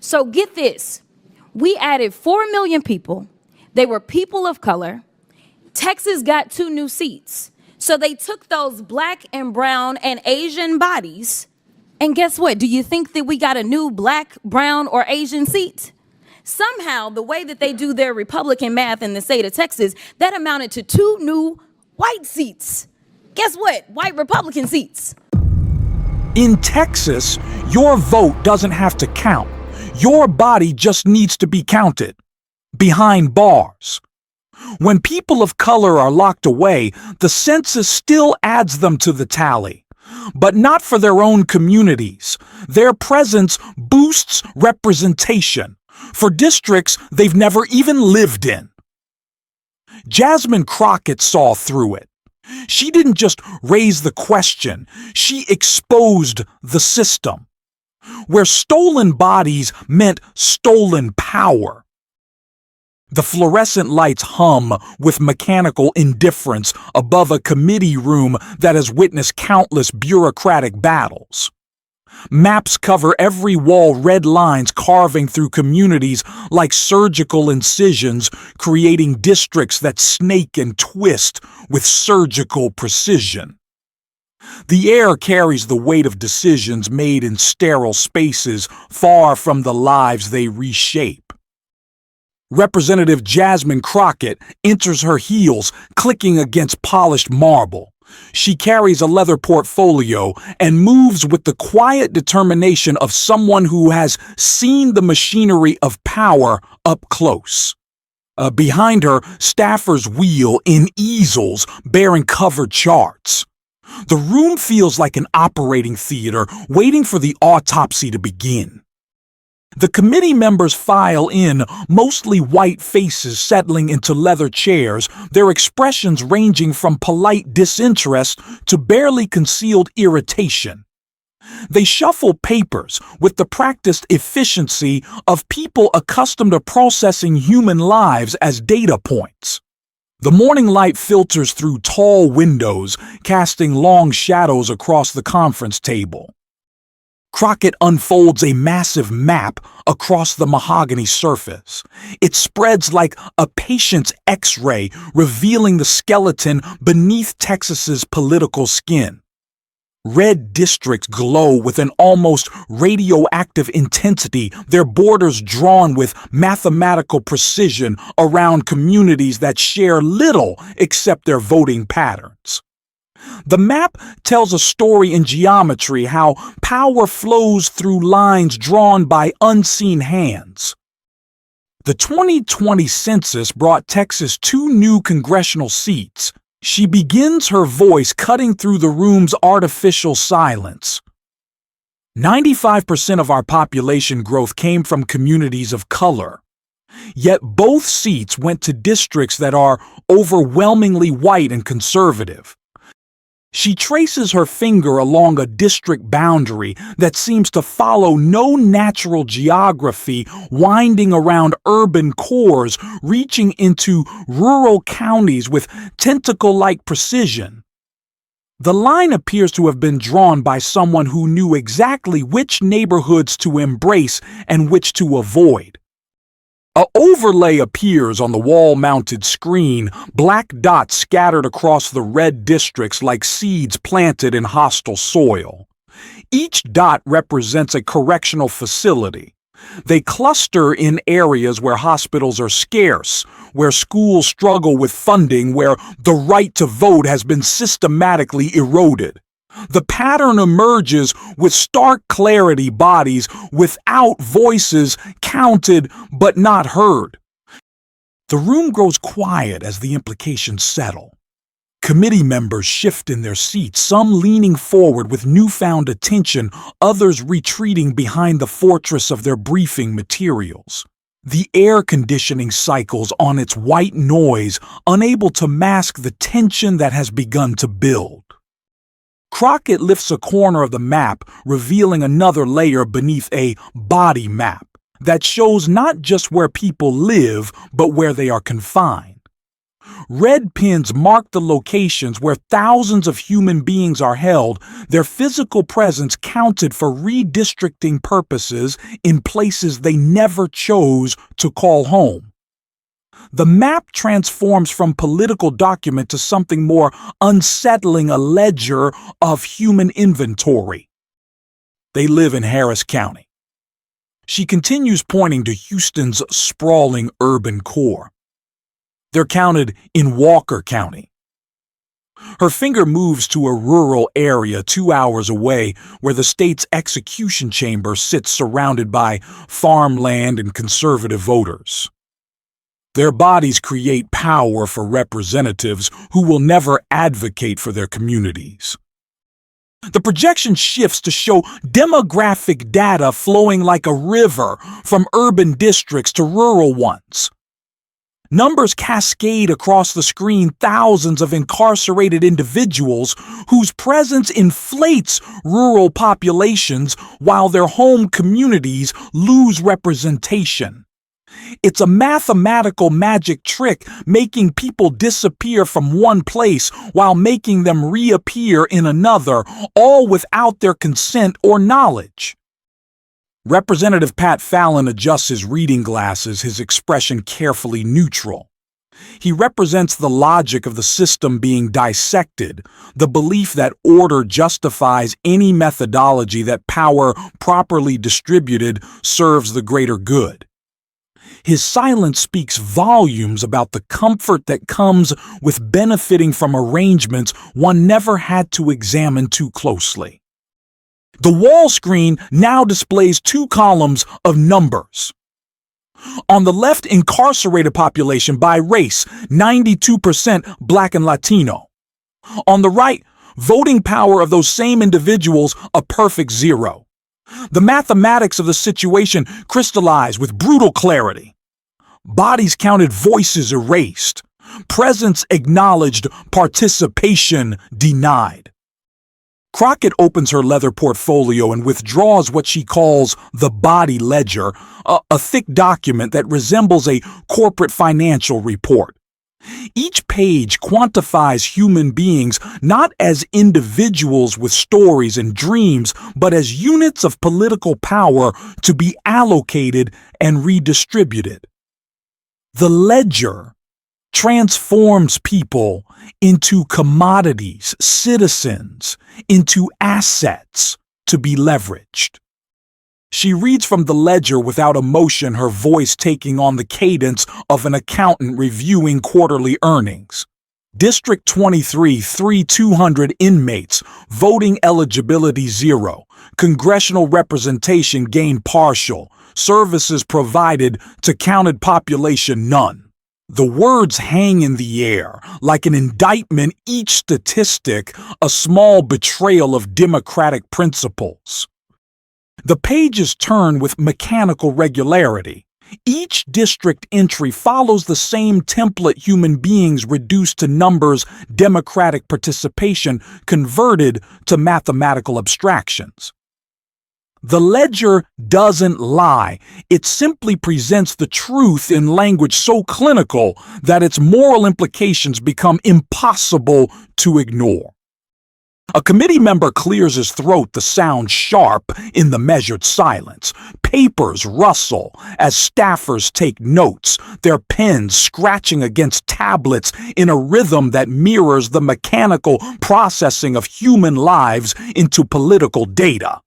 So get this. We added 4 million people. They were people of color. Texas got 2 new seats. So they took those black and brown and Asian bodies, and guess what? Do you think that we got a new black, brown, or Asian seat? Somehow, the way that they do their Republican math in the state of Texas, that amounted to 2 new white seats. Guess what? White Republican seats. In Texas, your vote doesn't have to count. Your body just needs to be counted. Behind bars. When people of color are locked away, the census still adds them to the tally. But not for their own communities. Their presence boosts representation for districts they've never even lived in. Jasmine Crockett saw through it. She didn't just raise the question, she exposed the system, where stolen bodies meant stolen power. The fluorescent lights hum with mechanical indifference above a committee room that has witnessed countless bureaucratic battles. Maps cover every wall, red lines carving through communities like surgical incisions, creating districts that snake and twist with surgical precision. The air carries the weight of decisions made in sterile spaces far from the lives they reshape. Representative Jasmine Crockett enters her heels, clicking against polished marble. She carries a leather portfolio and moves with the quiet determination of someone who has seen the machinery of power up close. Behind her, staffers wheel in easels bearing covered charts. The room feels like an operating theater waiting for the autopsy to begin. The committee members file in, mostly white faces settling into leather chairs, their expressions ranging from polite disinterest to barely concealed irritation. They shuffle papers with the practiced efficiency of people accustomed to processing human lives as data points. The morning light filters through tall windows, casting long shadows across the conference table. Crockett unfolds a massive map across the mahogany surface. It spreads like a patient's X-ray, revealing the skeleton beneath Texas's political skin. Red districts glow with an almost radioactive intensity, their borders drawn with mathematical precision around communities that share little except their voting patterns. The map tells a story in geometry, how power flows through lines drawn by unseen hands. The 2020 census brought Texas 2 new congressional seats. She begins her voice cutting through the room's artificial silence. 95% of our population growth came from communities of color. Yet both seats went to districts that are overwhelmingly white and conservative. She traces her finger along a district boundary that seems to follow no natural geography, winding around urban cores, reaching into rural counties with tentacle-like precision. The line appears to have been drawn by someone who knew exactly which neighborhoods to embrace and which to avoid. An overlay appears on the wall-mounted screen, black dots scattered across the red districts like seeds planted in hostile soil. Each dot represents a correctional facility. They cluster in areas where hospitals are scarce, where schools struggle with funding, where the right to vote has been systematically eroded. The pattern emerges with stark clarity: bodies without voices, counted but not heard. The room grows quiet as the implications settle. Committee members shift in their seats, some leaning forward with newfound attention, others retreating behind the fortress of their briefing materials. The air conditioning cycles on its white noise, unable to mask the tension that has begun to build. Crockett lifts a corner of the map, revealing another layer beneath, a body map that shows not just where people live, but where they are confined. Red pins mark the locations where thousands of human beings are held, their physical presence counted for redistricting purposes in places they never chose to call home. The map transforms from political document to something more unsettling, a ledger of human inventory. They live in Harris County. She continues pointing to Houston's sprawling urban core. They're counted in Walker County. Her finger moves to a rural area 2 hours away where the state's execution chamber sits surrounded by farmland and conservative voters. Their bodies create power for representatives who will never advocate for their communities. The projection shifts to show demographic data flowing like a river from urban districts to rural ones. Numbers cascade across the screen, thousands of incarcerated individuals whose presence inflates rural populations while their home communities lose representation. It's a mathematical magic trick, making people disappear from one place while making them reappear in another, all without their consent or knowledge. Representative Pat Fallon adjusts his reading glasses, his expression carefully neutral. He represents the logic of the system being dissected, the belief that order justifies any methodology, that power properly distributed serves the greater good. His silence speaks volumes about the comfort that comes with benefiting from arrangements one never had to examine too closely. The wall screen now displays 2 columns of numbers. On the left, incarcerated population by race, 92% Black and Latino. On the right, voting power of those same individuals, a perfect 0. The mathematics of the situation crystallized with brutal clarity. Bodies counted, voices erased. Presence acknowledged, participation denied. Crockett opens her leather portfolio and withdraws what she calls the body ledger, a thick document that resembles a corporate financial report. Each page quantifies human beings not as individuals with stories and dreams, but as units of political power to be allocated and redistributed. The ledger transforms people into commodities, citizens, into assets to be leveraged. She reads from the ledger without emotion, her voice taking on the cadence of an accountant reviewing quarterly earnings. District 23, 3,200 inmates, voting eligibility 0, congressional representation gained partial, services provided to counted population none. The words hang in the air, like an indictment, each statistic a small betrayal of democratic principles. The pages turn with mechanical regularity. Each district entry follows the same template, human beings reduced to numbers, democratic participation converted to mathematical abstractions. The ledger doesn't lie. It simply presents the truth in language so clinical that its moral implications become impossible to ignore. A committee member clears his throat, the sound sharp in the measured silence. Papers rustle as staffers take notes, their pens scratching against tablets in a rhythm that mirrors the mechanical processing of human lives into political data.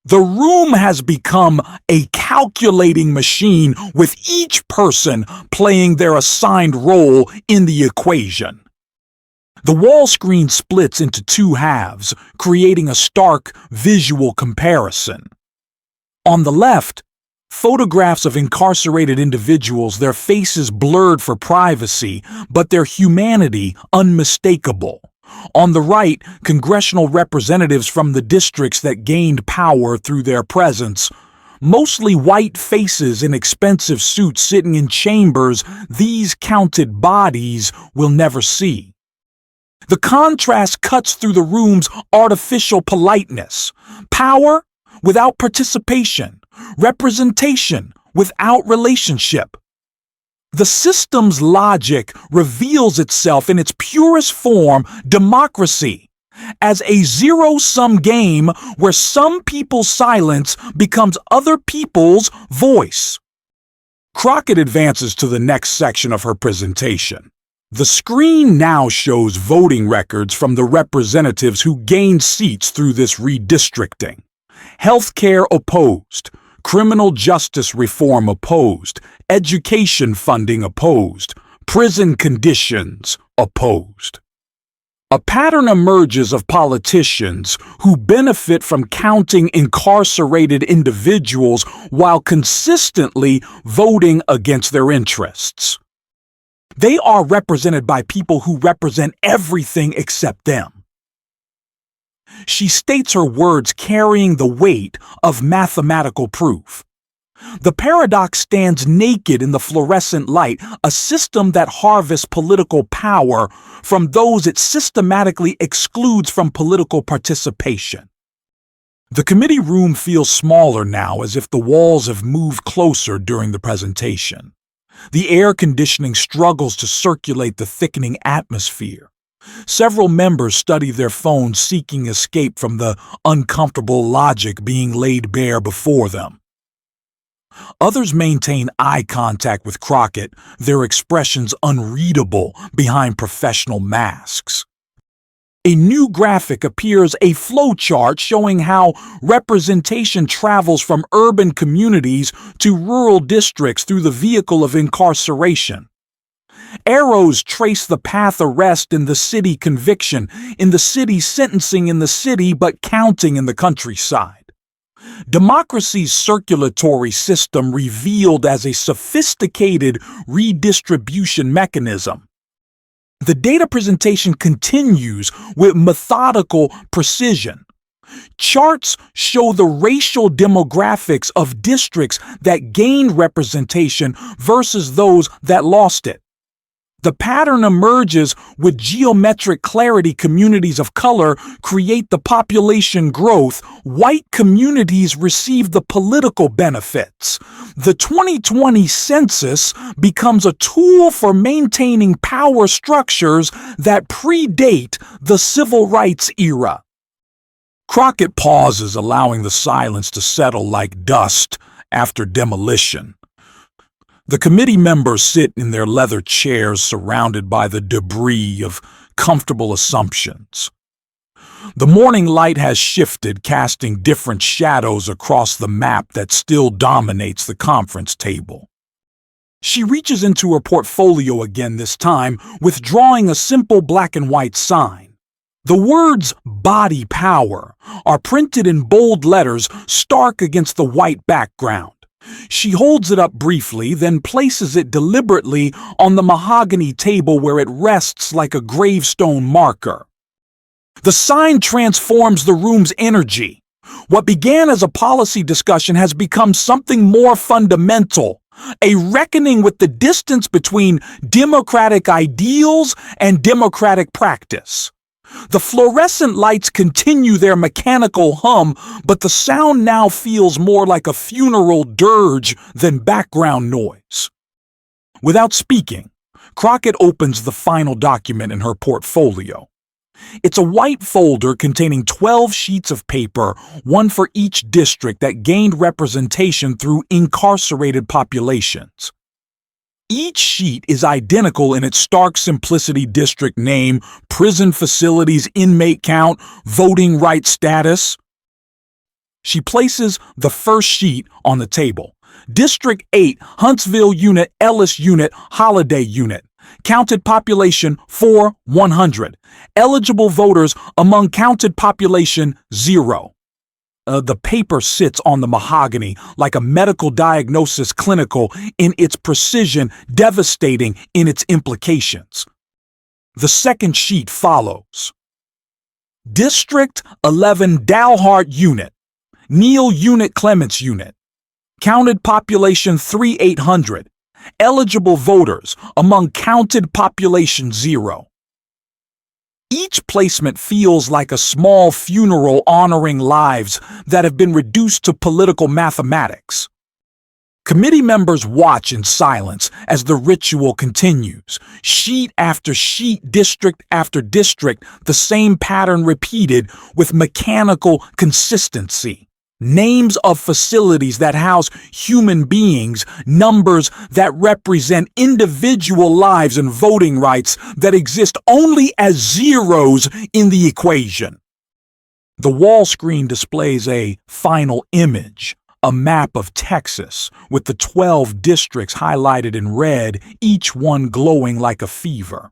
The room has become a calculating machine, with each person playing their assigned role in the equation. The wall screen splits into 2 halves, creating a stark visual comparison. On the left, photographs of incarcerated individuals, their faces blurred for privacy, but their humanity unmistakable. On the right, congressional representatives from the districts that gained power through their presence. Mostly white faces in expensive suits sitting in chambers these counted bodies will never see. The contrast cuts through the room's artificial politeness. Power without participation. Representation without relationship. The system's logic reveals itself in its purest form, democracy, as a zero-sum game where some people's silence becomes other people's voice. Crockett advances to the next section of her presentation. The screen now shows voting records from the representatives who gained seats through this redistricting. Healthcare opposed. Criminal justice reform opposed. Education funding opposed. Prison conditions opposed. A pattern emerges of politicians who benefit from counting incarcerated individuals while consistently voting against their interests. They are represented by people who represent everything except them. She states her words carrying the weight of mathematical proof. The paradox stands naked in the fluorescent light, a system that harvests political power from those it systematically excludes from political participation. The committee room feels smaller now, as if the walls have moved closer during the presentation. The air conditioning struggles to circulate the thickening atmosphere. Several members study their phones, seeking escape from the uncomfortable logic being laid bare before them. Others maintain eye contact with Crockett, their expressions unreadable behind professional masks. A new graphic appears, a flowchart showing how representation travels from urban communities to rural districts through the vehicle of incarceration. Arrows trace the path arrest in the city, conviction in the city, sentencing in the city, but counting in the countryside. Democracy's circulatory system revealed as a sophisticated redistribution mechanism. The data presentation continues with methodical precision. Charts show the racial demographics of districts that gained representation versus those that lost it. The pattern emerges with geometric clarity. Communities of color create the population growth. White communities receive the political benefits. The 2020 census becomes a tool for maintaining power structures that predate the civil rights era. Crockett pauses, allowing the silence to settle like dust after demolition. The committee members sit in their leather chairs surrounded by the debris of comfortable assumptions. The morning light has shifted, casting different shadows across the map that still dominates the conference table. She reaches into her portfolio again, this time withdrawing a simple black and white sign. The words "body power" are printed in bold letters, stark against the white background. She holds it up briefly, then places it deliberately on the mahogany table where it rests like a gravestone marker. The sign transforms the room's energy. What began as a policy discussion has become something more fundamental, a reckoning with the distance between democratic ideals and democratic practice. The fluorescent lights continue their mechanical hum, but the sound now feels more like a funeral dirge than background noise. Without speaking, Crockett opens the final document in her portfolio. It's a white folder containing 12 sheets of paper, one for each district that gained representation through incarcerated populations. Each sheet is identical in its stark simplicity: district name, prison facilities, inmate count, voting rights status. She places the first sheet on the table. District 8, Huntsville Unit, Ellis Unit, Holiday Unit. Counted population 4,100. Eligible voters among counted population 0. The paper sits on the mahogany like a medical diagnosis, clinical in its precision, devastating in its implications. The second sheet follows. District 11, Dalhart Unit, Neal Unit, Clements Unit. Counted population 3,800. Eligible voters among counted population 0. Each placement feels like a small funeral honoring lives that have been reduced to political mathematics. Committee members watch in silence as the ritual continues. Sheet after sheet, district after district, the same pattern repeated with mechanical consistency. Names of facilities that house human beings, numbers that represent individual lives and voting rights that exist only as zeros in the equation. The wall screen displays a final image. A map of Texas with the 12 districts highlighted in red, each one glowing like a fever.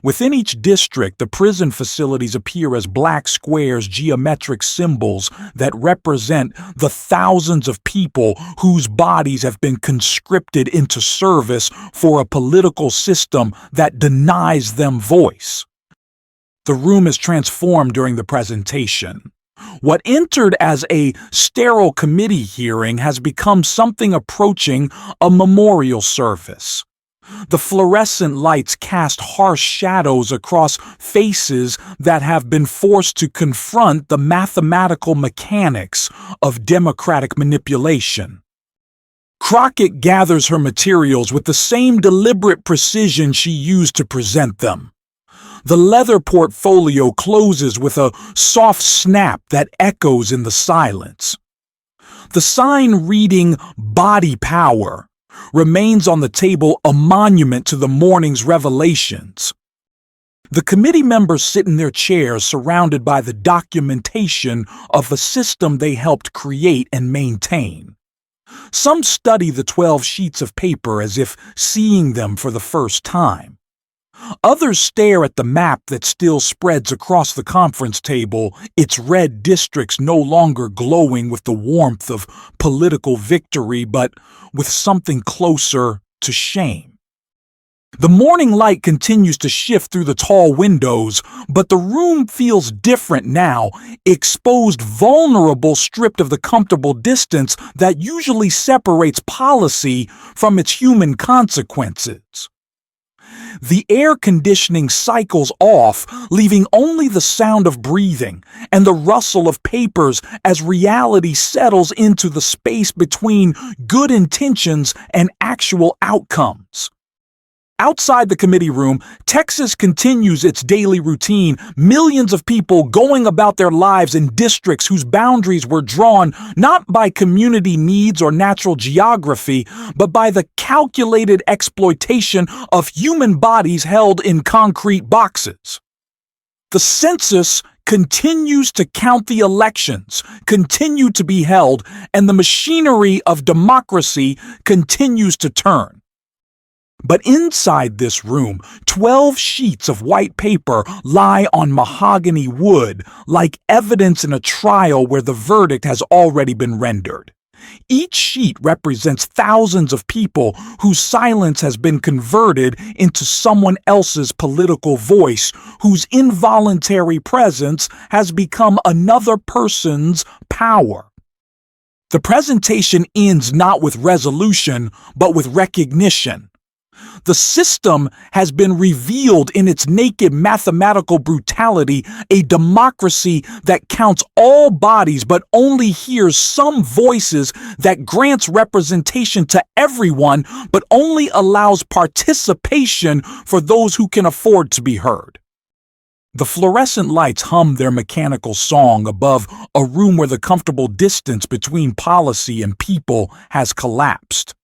Within each district, the prison facilities appear as black squares, geometric symbols that represent the thousands of people whose bodies have been conscripted into service for a political system that denies them voice. The room is transformed during the presentation. What entered as a sterile committee hearing has become something approaching a memorial service. The fluorescent lights cast harsh shadows across faces that have been forced to confront the mathematical mechanics of democratic manipulation. Crockett gathers her materials with the same deliberate precision she used to present them. The leather portfolio closes with a soft snap that echoes in the silence. The sign reading "Body Power" remains on the table, a monument to the morning's revelations. The committee members sit in their chairs surrounded by the documentation of a system they helped create and maintain. Some study the 12 sheets of paper as if seeing them for the first time. Others stare at the map that still spreads across the conference table, its red districts no longer glowing with the warmth of political victory, but with something closer to shame. The morning light continues to shift through the tall windows, but the room feels different now, exposed, vulnerable, stripped of the comfortable distance that usually separates policy from its human consequences. The air conditioning cycles off, leaving only the sound of breathing and the rustle of papers as reality settles into the space between good intentions and actual outcomes. Outside the committee room, Texas continues its daily routine, millions of people going about their lives in districts whose boundaries were drawn not by community needs or natural geography, but by the calculated exploitation of human bodies held in concrete boxes. The census continues to count the elections, continue to be held, and the machinery of democracy continues to turn. But inside this room, 12 sheets of white paper lie on mahogany wood, like evidence in a trial where the verdict has already been rendered. Each sheet represents thousands of people whose silence has been converted into someone else's political voice, whose involuntary presence has become another person's power. The presentation ends not with resolution, but with recognition. The system has been revealed in its naked mathematical brutality, a democracy that counts all bodies but only hears some voices, that grants representation to everyone but only allows participation for those who can afford to be heard. The fluorescent lights hum their mechanical song above a room where the comfortable distance between policy and people has collapsed.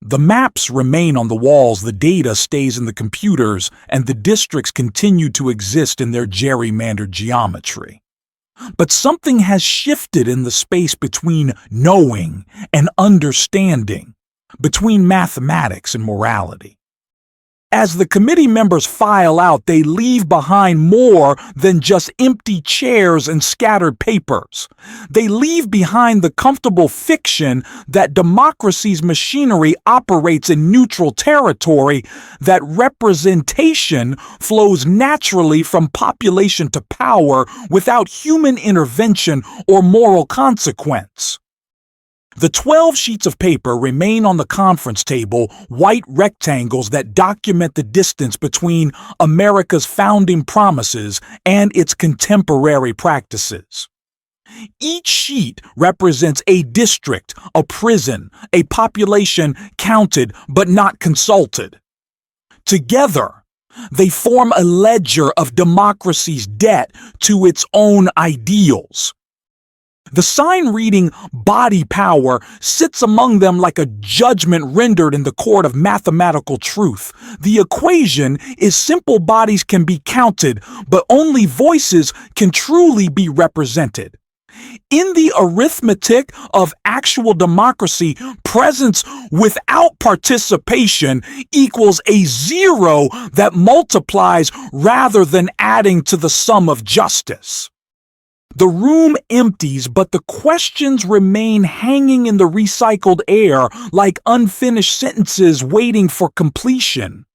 The maps remain on the walls, the data stays in the computers, and the districts continue to exist in their gerrymandered geometry. But something has shifted in the space between knowing and understanding, between mathematics and morality. As the committee members file out, they leave behind more than just empty chairs and scattered papers. They leave behind the comfortable fiction that democracy's machinery operates in neutral territory, that representation flows naturally from population to power without human intervention or moral consequence. The 12 sheets of paper remain on the conference table, white rectangles that document the distance between America's founding promises and its contemporary practices. Each sheet represents a district, a prison, a population counted but not consulted. Together, they form a ledger of democracy's debt to its own ideals. The sign reading body power sits among them like a judgment rendered in the court of mathematical truth. The equation is simple bodies can be counted, but only voices can truly be represented. In the arithmetic of actual democracy, presence without participation equals a zero that multiplies rather than adding to the sum of justice. The room empties, but the questions remain hanging in the recycled air like unfinished sentences waiting for completion.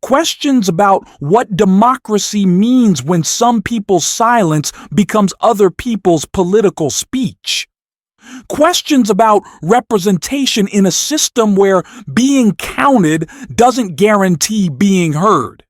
Questions about what democracy means when some people's silence becomes other people's political speech. Questions about representation in a system where being counted doesn't guarantee being heard.